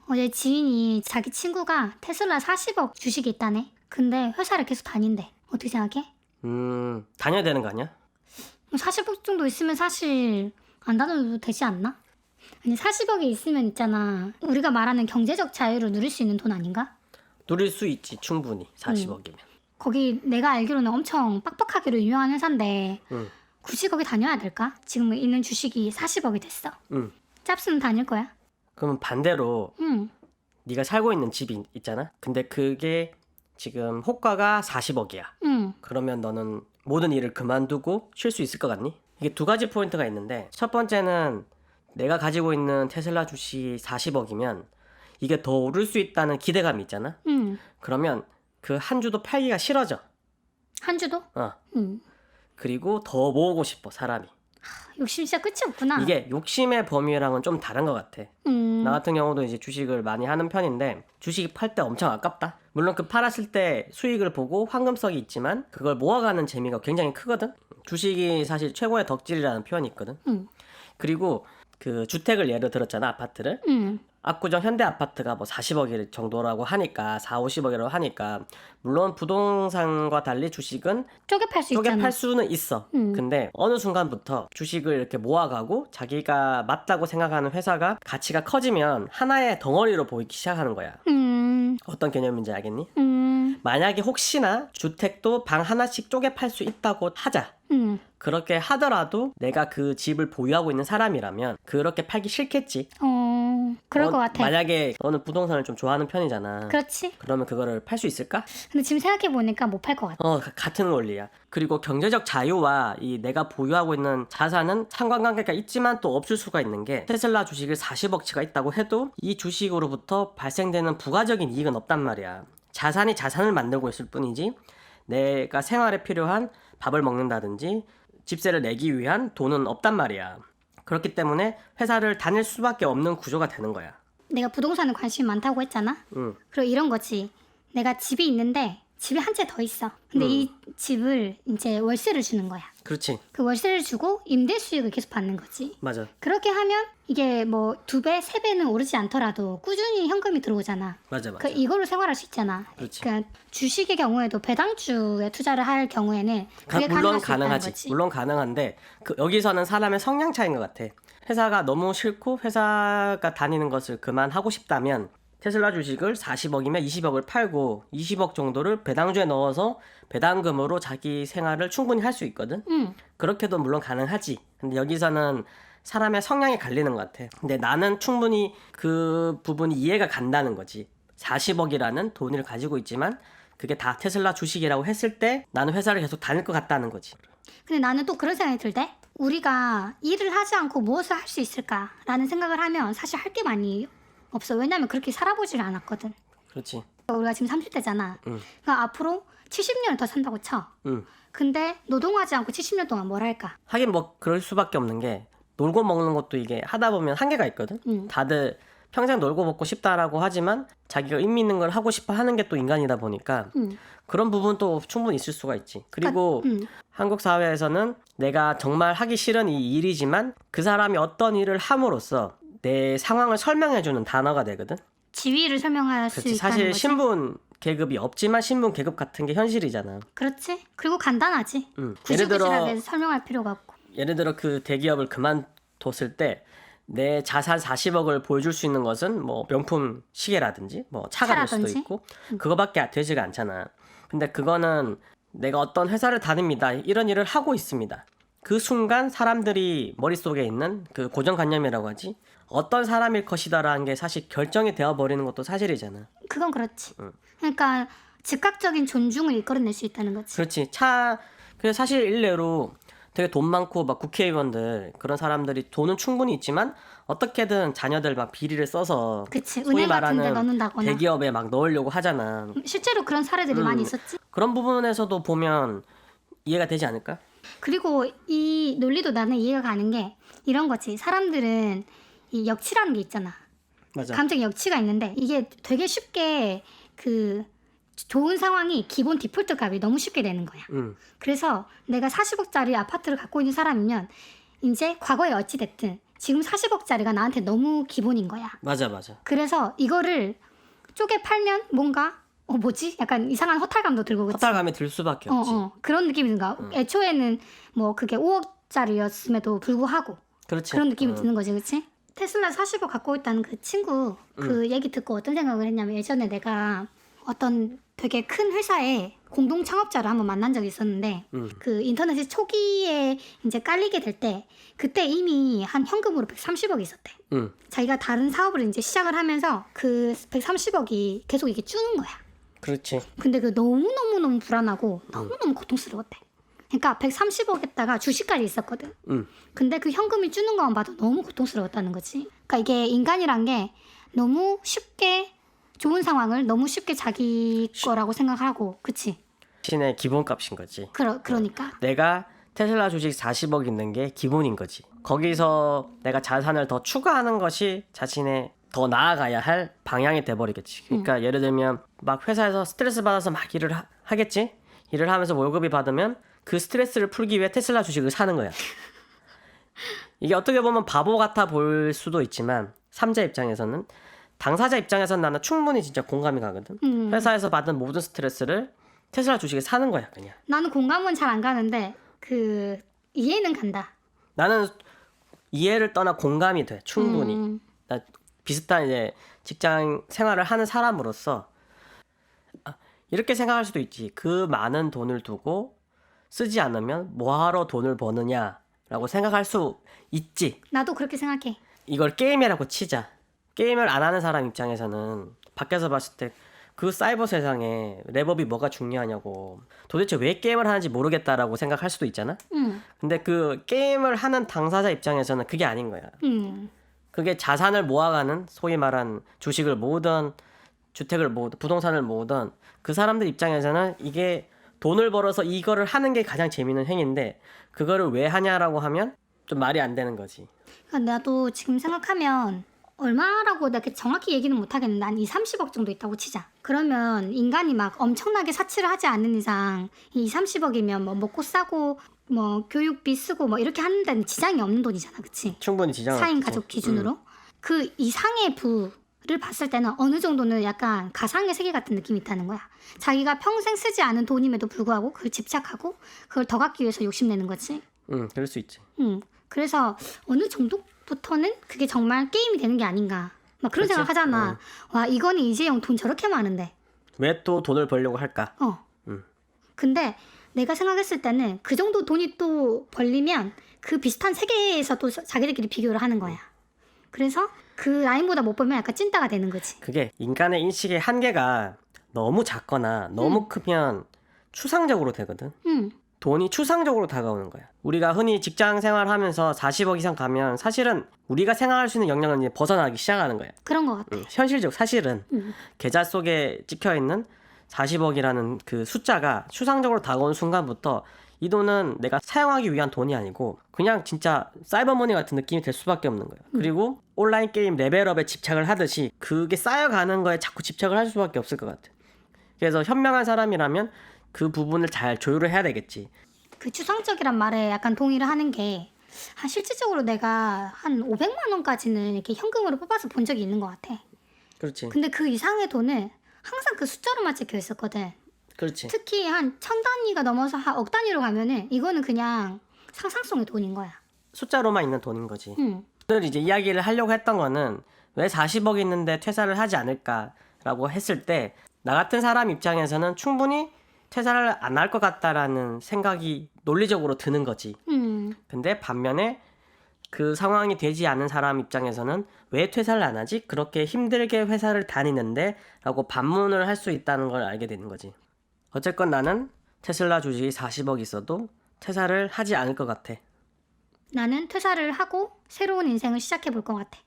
어제 지인이 자기 친구가 테슬라 40억 주식이 있다네. 근데 회사를 계속 다닌대. 어떻게 생각해? 다녀야 되는 거 아니야? 40억 정도 있으면 사실 안 다녀도 되지 않나? 아니 40억이 있으면 있잖아. 우리가 말하는 경제적 자유를 누릴 수 있는 돈 아닌가? 누릴 수 있지 충분히 40억이면. 거기 내가 알기로는 엄청 빡빡하기로 유명한 회사인데 응. 굳이 거기 다녀야 될까? 지금 있는 주식이 40억이 됐어. 응. 짭스는 다닐 거야? 그러면 반대로 응. 네가 살고 있는 집이 있잖아. 근데 그게 지금 호가가 40억이야. 응. 그러면 너는 모든 일을 그만두고 쉴 수 있을 것 같니? 이게 두 가지 포인트가 있는데 첫 번째는 내가 가지고 있는 테슬라 주식이 40억이면 이게 더 오를 수 있다는 기대감이 있잖아. 응. 그러면 그 한 주도 팔기가 싫어져. 한 주도? 어. 응. 그리고 더 모으고 싶어 사람이. 욕심 진짜 끝이 없구나. 이게 욕심의 범위랑은 좀 다른 것 같아. 나 같은 경우도 이제 주식을 많이 하는 편인데 주식이 팔 때 엄청 아깝다. 물론 그 팔았을 때 수익을 보고 황금성이 있지만 그걸 모아가는 재미가 굉장히 크거든. 주식이 사실 최고의 덕질이라는 표현이 있거든. 그리고 그 주택을 예로 들었잖아, 아파트를. 압구정 현대 아파트가 뭐 40억 정도라고 하니까 4, 50억이라고 하니까 물론 부동산과 달리 주식은 쪼개 팔 수 있잖아. 쪼개 팔 수는 있어. 근데 어느 순간부터 주식을 이렇게 모아가고 자기가 맞다고 생각하는 회사가 가치가 커지면 하나의 덩어리로 보이기 시작하는 거야. 어떤 개념인지 알겠니? 만약에 혹시나 주택도 방 하나씩 쪼개 팔 수 있다고 하자. 그렇게 하더라도 내가 그 집을 보유하고 있는 사람이라면 그렇게 팔기 싫겠지. 그럴 것 같아. 만약에 너는 부동산을 좀 좋아하는 편이잖아. 그렇지. 그러면 그거를 팔 수 있을까? 근데 지금 생각해보니까 못 팔 것 같아. 같은 원리야. 그리고 경제적 자유와 이 내가 보유하고 있는 자산은 상관관계가 있지만 또 없을 수가 있는 게 테슬라 주식을 40억치가 있다고 해도 이 주식으로부터 발생되는 부가적인 이익은 없단 말이야. 자산이 자산을 만들고 있을 뿐이지 내가 생활에 필요한 밥을 먹는다든지 집세를 내기 위한 돈은 없단 말이야. 그렇기 때문에 회사를 다닐 수밖에 없는 구조가 되는 거야. 내가 부동산에 관심이 많다고 했잖아. 그리고 이런 거지. 내가 집이 있는데 집이 한 채 더 있어. 근데 이 집을 이제 월세를 주는 거야. 그렇지. 그 월세를 주고 임대 수익을 계속 받는 거지. 맞아. 그렇게 하면 이게 뭐 2배, 3배는 오르지 않더라도 꾸준히 현금이 들어오잖아. 맞아. 그 이거로 생활할 수 있잖아. 그렇지. 그러니까 주식의 경우에도 배당주에 투자를 할 경우에는 그게 물론 가능할 수 있다는 가능하지. 거지. 물론 가능한데 여기서는 사람의 성향 차이인 것 같아. 회사가 너무 싫고 회사가 다니는 것을 그만하고 싶다면 테슬라 주식을 40억이면 20억을 팔고 20억 정도를 배당주에 넣어서 배당금으로 자기 생활을 충분히 할 수 있거든. 그렇게도 물론 가능하지. 근데 여기서는 사람의 성향이 갈리는 것 같아. 근데 나는 충분히 그 부분이 이해가 간다는 거지. 40억이라는 돈을 가지고 있지만 그게 다 테슬라 주식이라고 했을 때 나는 회사를 계속 다닐 것 같다는 거지. 근데 나는 또 그런 생각이 들 때 우리가 일을 하지 않고 무엇을 할 수 있을까라는 생각을 하면 사실 할 게 많이 없어. 왜냐면 그렇게 살아보질 않았거든. 그렇지. 우리가 지금 30대잖아. 그러니까 앞으로 70년을 더 산다고 쳐. 근데 노동하지 않고 70년 동안 뭘 할까? 하긴 뭐 그럴 수밖에 없는 게 놀고 먹는 것도 이게 하다 보면 한계가 있거든. 다들 평생 놀고 먹고 싶다라고 하지만 자기가 의미 있는 걸 하고 싶어 하는 게 또 인간이다 보니까 그런 부분도 충분히 있을 수가 있지. 그리고 한국 사회에서는 내가 정말 하기 싫은 이 일이지만 그 사람이 어떤 일을 함으로써 내 상황을 설명해주는 단어가 되거든. 지위를 설명할 수 그렇지. 있다는 사실 거지. 신분 계급이 없지만 신분 계급 같은 게 현실이잖아. 그렇지. 그리고 간단하지. 예를 들어 구질구질하게 설명할 필요가 없고. 예를 들어 그 대기업을 그만뒀을 때 내 자산 40억을 보여줄 수 있는 것은 뭐 명품 시계라든지 뭐 차가 될 수도 차라든지? 있고 그거밖에 되지가 않잖아. 근데 그거는 내가 어떤 회사를 다닙니다. 이런 일을 하고 있습니다. 그 순간 사람들이 머릿속에 있는 그 고정관념이라고 하지. 어떤 사람일 것이다라는 게 사실 결정이 되어버리는 것도 사실이잖아. 그건 그렇지. 그러니까 즉각적인 존중을 이끌어낼 수 있다는 거지. 그렇지. 그래서 사실 일례로 되게 돈 많고 막 국회의원들 그런 사람들이 돈은 충분히 있지만 어떻게든 자녀들 막 비리를 써서 그치. 소위 은행 같은 데 말하는 넣는다거나. 대기업에 막 넣으려고 하잖아. 실제로 그런 사례들이 많이 있었지. 그런 부분에서도 보면 이해가 되지 않을까? 그리고 이 논리도 나는 이해가 가는 게 이런 거지. 사람들은 이 역치라는 게 있잖아. 맞아. 감정 역치가 있는데 이게 되게 쉽게 그 좋은 상황이 기본 디폴트 값이 너무 쉽게 되는 거야. 그래서 내가 40억짜리 아파트를 갖고 있는 사람이면 이제 과거에 어찌됐든 지금 40억짜리가 나한테 너무 기본인 거야. 맞아 맞아. 그래서 이거를 쪼개 팔면 뭔가 뭐지? 약간 이상한 허탈감도 들고 그치? 허탈감이 들 수밖에 없지. 그런 느낌이 든가. 애초에는 뭐 그게 5억짜리였음에도 불구하고 그렇지. 그런 느낌이 드는 거지, 그치? 테슬라 40억 갖고 있다는 그 친구 그 얘기 듣고 어떤 생각을 했냐면 예전에 내가 어떤 되게 큰 회사에 공동 창업자를 한번 만난 적이 있었는데 그 인터넷이 초기에 이제 깔리게 될 때 그때 이미 한 현금으로 130억이 있었대. 자기가 다른 사업을 이제 시작을 하면서 그 130억이 계속 이게 주는 거야. 그렇지. 근데 그 너무너무 불안하고 너무너무 고통스러웠대. 그러니까 130억에다가 주식까지 있었거든. 근데 그 현금이 주는 것만 봐도 너무 고통스러웠다는 거지. 그러니까 이게 인간이란 게 너무 쉽게 좋은 상황을 너무 쉽게 자기 거라고 생각하고, 그치? 신의 기본값인 거지. 그러니까. 내가 테슬라 주식 40억 있는 게 기본인 거지. 거기서 내가 자산을 더 추가하는 것이 자신의 더 나아가야 할 방향이 돼버리겠지. 그러니까 예를 들면 막 회사에서 스트레스 받아서 막 일을 하겠지. 일을 하면서 월급이 받으면 그 스트레스를 풀기 위해 테슬라 주식을 사는 거야. 이게 어떻게 보면 바보 같아 보일 수도 있지만 삼자 입장에서는, 당사자 입장에서는 나는 충분히 진짜 공감이 가거든. 회사에서 받은 모든 스트레스를 테슬라 주식에 사는 거야 그냥. 나는 공감은 잘 안 가는데 그 이해는 간다. 나는 이해를 떠나 공감이 돼 충분히. 나 비슷한 이제 직장 생활을 하는 사람으로서 이렇게 생각할 수도 있지. 그 많은 돈을 두고 쓰지 않으면 뭐하러 돈을 버느냐라고 생각할 수 있지. 나도 그렇게 생각해. 이걸 게임이라고 치자. 게임을 안 하는 사람 입장에서는 밖에서 봤을 때 그 사이버 세상에 랩업이 뭐가 중요하냐고, 도대체 왜 게임을 하는지 모르겠다라고 생각할 수도 있잖아. 근데 그 게임을 하는 당사자 입장에서는 그게 아닌 거야. 그게 자산을 모아가는, 소위 말한 주식을 모으든 주택을 모으든 부동산을 모으든 그 사람들 입장에서는 이게 돈을 벌어서 이거를 하는 게 가장 재밌는 행위인데 그거를 왜 하냐라고 하면 좀 말이 안 되는 거지. 그러니까 나도 지금 생각하면 얼마라고 내가 정확히 얘기는 못 하겠는데 한 2, 30억 정도 있다고 치자. 그러면 인간이 막 엄청나게 사치를 하지 않는 이상 이 2, 30억이면 뭐 먹고 싸고 뭐 교육비 쓰고 뭐 이렇게 하는 데는 지장이 없는 돈이잖아. 그치? 충분히 지장은 4인 없지. 가족 기준으로. 그 이상의 부를 봤을 때는 어느 정도는 약간 가상의 세계 같은 느낌이 있다는 거야. 자기가 평생 쓰지 않은 돈임에도 불구하고 그걸 집착하고 그걸 더 갖기 위해서 욕심내는 거지. 그럴 수 있지. 그래서 어느 정도부터는 그게 정말 게임이 되는 게 아닌가. 막 그런 그치? 생각 하잖아. 와, 이거는 이재용 돈 저렇게 많은데. 왜 또 돈을 벌려고 할까? 근데 내가 생각했을 때는 그 정도 돈이 또 벌리면 그 비슷한 세계에서 또 자기들끼리 비교를 하는 거야. 그래서 그 라인보다 못 벌면 약간 찐따가 되는 거지. 그게 인간의 인식의 한계가 너무 작거나 너무 크면 추상적으로 되거든. 돈이 추상적으로 다가오는 거야. 우리가 흔히 직장 생활하면서 40억 이상 가면 사실은 우리가 생각할 수 있는 영역은 이제 벗어나기 시작하는 거야. 그런 것 같아. 현실적 사실은 계좌 속에 찍혀있는 40억이라는 그 숫자가 추상적으로 다가오는 순간부터 이 돈은 내가 사용하기 위한 돈이 아니고 그냥 진짜 사이버머니 같은 느낌이 될 수밖에 없는 거야. 그리고 온라인 게임 레벨업에 집착을 하듯이 그게 쌓여가는 거에 자꾸 집착을 할 수밖에 없을 것 같아. 그래서 현명한 사람이라면 그 부분을 잘 조율을 해야 되겠지. 그 추상적이란 말에 약간 동의를 하는 게 실질적으로 내가 한 500만 원까지는 이렇게 현금으로 뽑아서 본 적이 있는 것 같아. 그렇지. 근데 그 이상의 돈은 항상 그 숫자로만 찍혀 있었거든. 그렇지. 특히 한 1000단위가 넘어서 한 억 단위로 가면은 이거는 그냥 상상성의 돈인 거야. 숫자로만 있는 돈인 거지. 응. 오늘 이제 이야기를 하려고 했던 거는 왜 40억 있는데 퇴사를 하지 않을까라고 했을 때 나 같은 사람 입장에서는 충분히 퇴사를 안 할 것 같다라는 생각이 논리적으로 드는 거지. 근데 반면에 그 상황이 되지 않은 사람 입장에서는 왜 퇴사를 안 하지? 그렇게 힘들게 회사를 다니는데 라고 반문을 할 수 있다는 걸 알게 되는 거지. 어쨌건 나는 테슬라 주식이 40억 있어도 퇴사를 하지 않을 것 같아. 나는 퇴사를 하고 새로운 인생을 시작해 볼 것 같아.